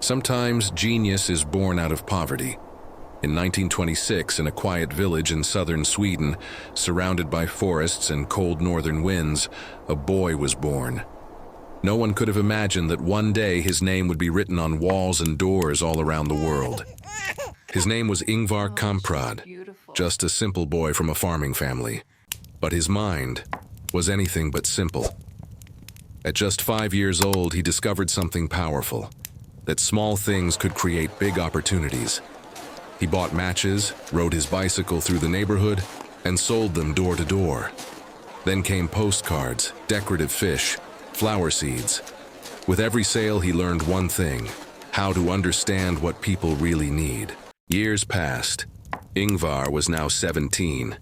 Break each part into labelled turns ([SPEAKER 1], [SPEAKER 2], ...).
[SPEAKER 1] Sometimes genius is born out of poverty. In 1926, in a quiet village in southern Sweden, surrounded by forests and cold northern winds, a boy was born. No one could have imagined that one day his name would be written on walls and doors all around the world. His name was Ingvar Kamprad, just a simple boy from a farming family. But his mind was anything but simple. At just 5 years old, he discovered something powerful, that small things could create big opportunities. He bought matches, rode his bicycle through the neighborhood, and sold them door to door. Then came postcards, decorative fish, flower seeds. With every sale, he learned one thing: how to understand what people really need. Years passed. Ingvar was now 17.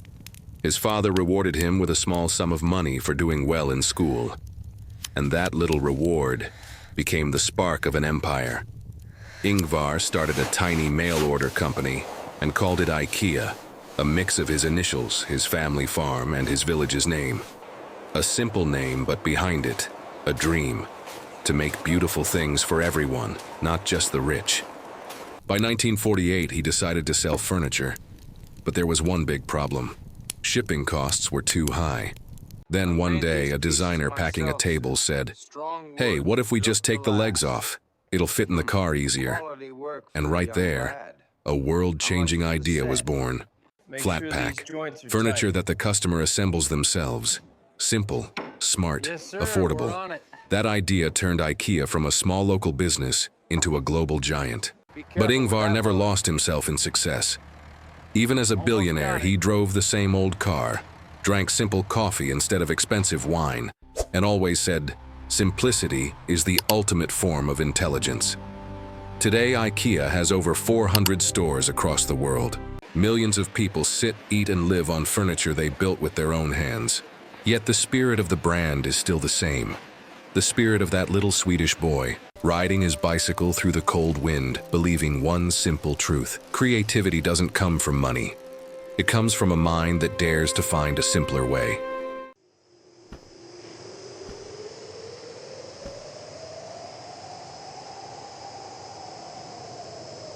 [SPEAKER 1] His father rewarded him with a small sum of money for doing well in school. And that little reward became the spark of an empire. Ingvar started a tiny mail-order company and called it IKEA, a mix of his initials, his family farm, and his village's name. A simple name, but behind it, a dream: to make beautiful things for everyone, not just the rich. By 1948, he decided to sell furniture. But there was one big problem. Shipping costs were too high. Then one day, a designer packing a table said, "Hey, what if we just take the legs off? It'll fit in the car easier." And right there, a world-changing idea was born. Flat pack, furniture that the customer assembles themselves. Simple, smart, affordable. That idea turned IKEA from a small local business into a global giant. But Ingvar never lost himself in success. Even as a billionaire, he drove the same old car, drank simple coffee instead of expensive wine, and always said, "Simplicity is the ultimate form of intelligence." Today, IKEA has over 400 stores across the world. Millions of people sit, eat, and live on furniture they built with their own hands. Yet the spirit of the brand is still the same. The spirit of that little Swedish boy, riding his bicycle through the cold wind, believing one simple truth: creativity doesn't come from money. It comes from a mind that dares to find a simpler way.